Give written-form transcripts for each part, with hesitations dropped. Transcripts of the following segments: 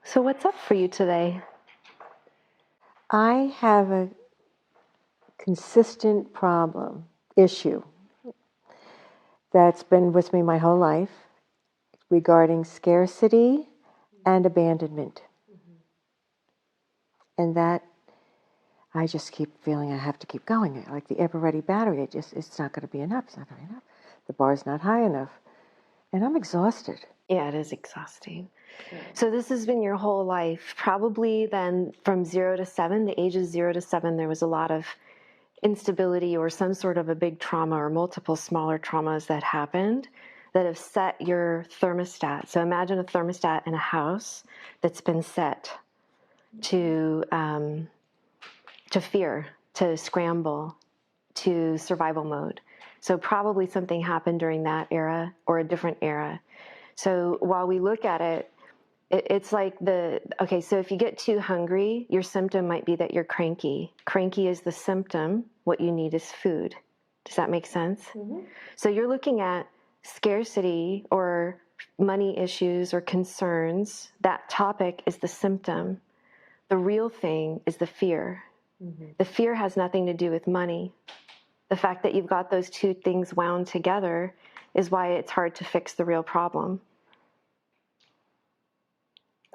So what's up for you today? I have a consistent issue that's been with me my whole life regarding scarcity and abandonment. And that I just keep feeling I have to keep going. Like the ever-ready battery, it's not going to be enough. It's not going to be enough. The bar's not high enough. And I'm exhausted. Yeah, it is exhausting. So this has been your whole life. Probably then from 0 to 7, the ages 0 to 7, there was a lot of instability or some sort of a big trauma or multiple smaller traumas that happened that have set your thermostat. So imagine a thermostat in a house that's been set to fear, to scramble, to survival mode. So probably something happened during that era or a different era. So while we look at it, it's like so if you get too hungry, your symptom might be that you're cranky. Cranky is the symptom. What you need is food. Does that make sense? Mm-hmm. So you're looking at scarcity or money issues or concerns. That topic is the symptom. The real thing is the fear. Mm-hmm. The fear has nothing to do with money. The fact that you've got those two things wound together is why it's hard to fix the real problem.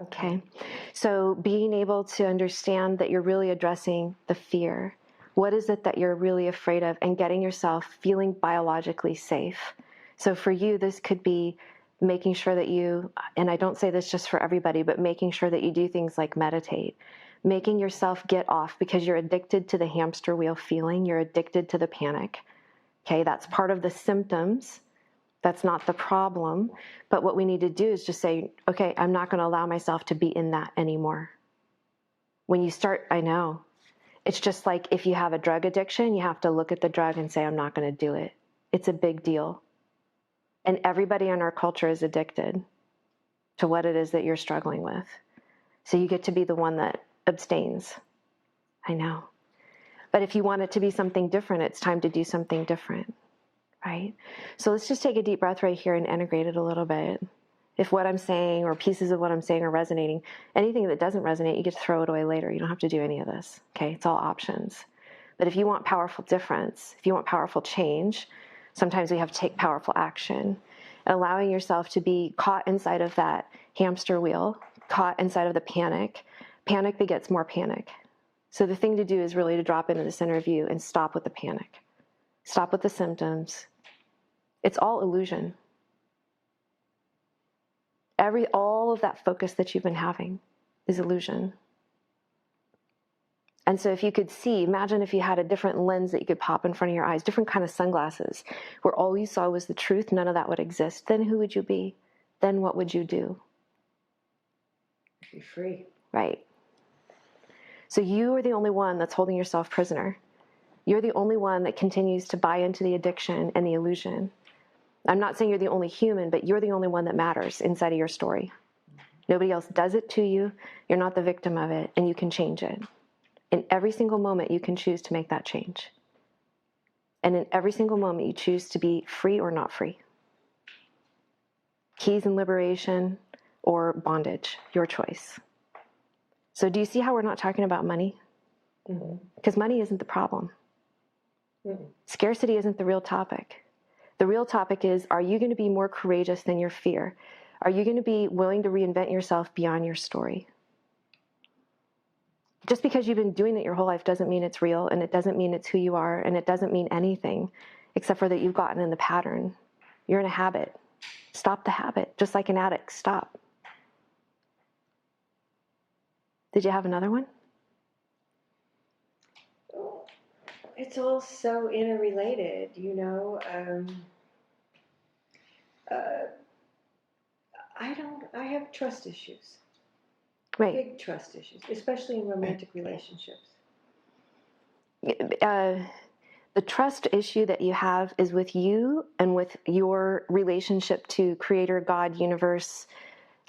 Okay. So being able to understand that you're really addressing the fear. What is it that you're really afraid of, and getting yourself feeling biologically safe. So for you, this could be making sure that you, and I don't say this just for everybody, but making sure that you do things like meditate, making yourself get off because you're addicted to the hamster wheel feeling. You're addicted to the panic. Okay. That's part of the symptoms. That's not the problem. But what we need to do is just say, okay, I'm not going to allow myself to be in that anymore. When you start, I know. It's just like if you have a drug addiction, you have to look at the drug and say, I'm not going to do it. It's a big deal. And everybody in our culture is addicted to what it is that you're struggling with. So you get to be the one that abstains. I know. But if you want it to be something different, it's time to do something different. Right? So let's just take a deep breath right here and integrate it a little bit. If what I'm saying or pieces of what I'm saying are resonating, anything that doesn't resonate, you get to throw it away later. You don't have to do any of this. Okay? It's all options. But if you want powerful difference, if you want powerful change, sometimes we have to take powerful action. And allowing yourself to be caught inside of that hamster wheel, caught inside of the panic. Panic begets more panic. So the thing to do is really to drop into the center of you and stop with the panic. Stop with the symptoms. It's all illusion. All of that focus that you've been having is illusion. And so if you could see, imagine if you had a different lens that you could pop in front of your eyes, different kind of sunglasses, where all you saw was the truth, none of that would exist. Then who would you be? Then what would you do? Be free. Right. So you are the only one that's holding yourself prisoner. You're the only one that continues to buy into the addiction and the illusion. I'm not saying you're the only human, but you're the only one that matters inside of your story. Nobody else does it to you. You're not the victim of it, and you can change it. In every single moment, you can choose to make that change. And in every single moment, you choose to be free or not free. Keys and liberation or bondage, your choice. So do you see how we're not talking about money? Because money isn't the problem. Scarcity isn't the real topic. The real topic is, are you going to be more courageous than your fear? Are you going to be willing to reinvent yourself beyond your story? Just because you've been doing it your whole life doesn't mean it's real, and it doesn't mean it's who you are, and it doesn't mean anything except for that you've gotten in the pattern. You're in a habit. Stop the habit. Just like an addict, stop. Did you have another one? It's all so interrelated, you know. I have trust issues. Right. Big trust issues, especially in romantic relationships. The trust issue that you have is with you and with your relationship to Creator, God, universe,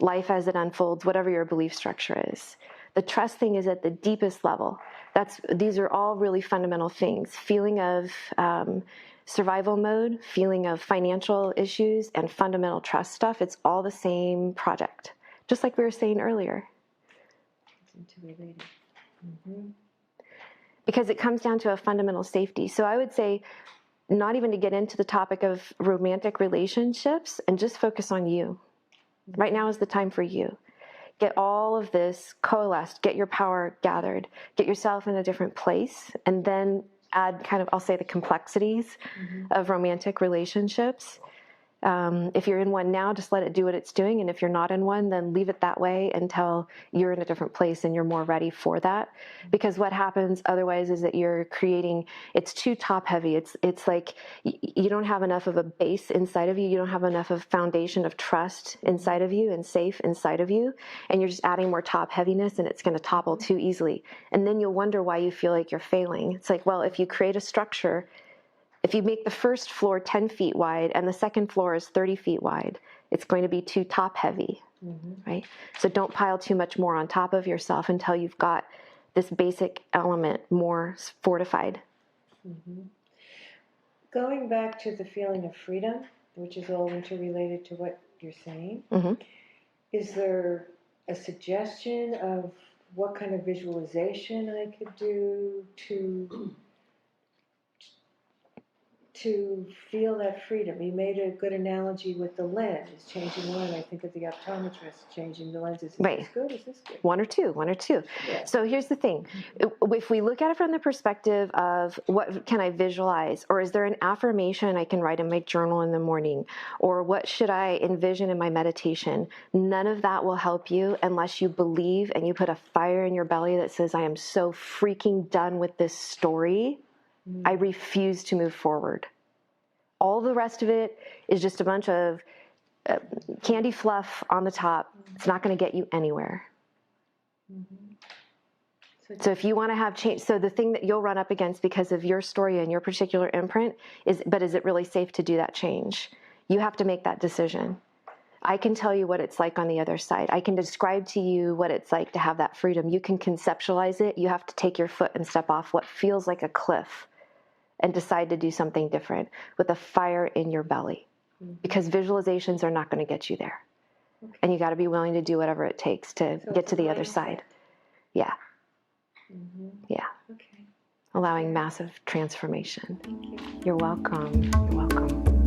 life as it unfolds, whatever your belief structure is. The trust thing is at the deepest level. These are all really fundamental things. Feeling of survival mode, feeling of financial issues, and fundamental trust stuff. It's all the same project. Just like we were saying earlier. Interrelated. Mm-hmm. Because it comes down to a fundamental safety. So I would say, not even to get into the topic of romantic relationships, and just focus on you. Mm-hmm. Right now is the time for you. Get all of this coalesced, get your power gathered, get yourself in a different place, and then add kind of, I'll say, the complexities of romantic relationships. If you're in one now, just let it do what it's doing. And if you're not in one, then leave it that way until you're in a different place and you're more ready for that. Because what happens otherwise is that you're creating, it's too top heavy. It's like you don't have enough of a base inside of you. You don't have enough of foundation of trust inside of you and safe inside of you. And you're just adding more top heaviness, and it's going to topple too easily. And then you'll wonder why you feel like you're failing. It's like, well, if you create a structure, if you make the first floor 10 feet wide and the second floor is 30 feet wide, it's going to be too top heavy, right? So don't pile too much more on top of yourself until you've got this basic element more fortified. Mm-hmm. Going back to the feeling of freedom, which is all interrelated to what you're saying, is there a suggestion of what kind of visualization I could do to feel that freedom? You made a good analogy with the lens, changing one. I think of the optometrist changing the lenses. Is Right. this good? Is this good? One or two. Yeah. So here's the thing. If we look at it from the perspective of what can I visualize, or is there an affirmation I can write in my journal in the morning, or what should I envision in my meditation? None of that will help you unless you believe and you put a fire in your belly that says, I am so freaking done with this story. I refuse to move forward. All the rest of it is just a bunch of candy fluff on the top. It's not going to get you anywhere. So if you want to have change, so the thing that you'll run up against because of your story and your particular imprint is it really safe to do that change? You have to make that decision. I can tell you what it's like on the other side. I can describe to you what it's like to have that freedom. You can conceptualize it. You have to take your foot and step off what feels like a cliff and decide to do something different with a fire in your belly, because visualizations are not going to get you there. Okay. And you got to be willing to do whatever it takes to get to the other side. Yeah. Yeah. Okay. Allowing massive transformation. Thank you. You're welcome. You're welcome.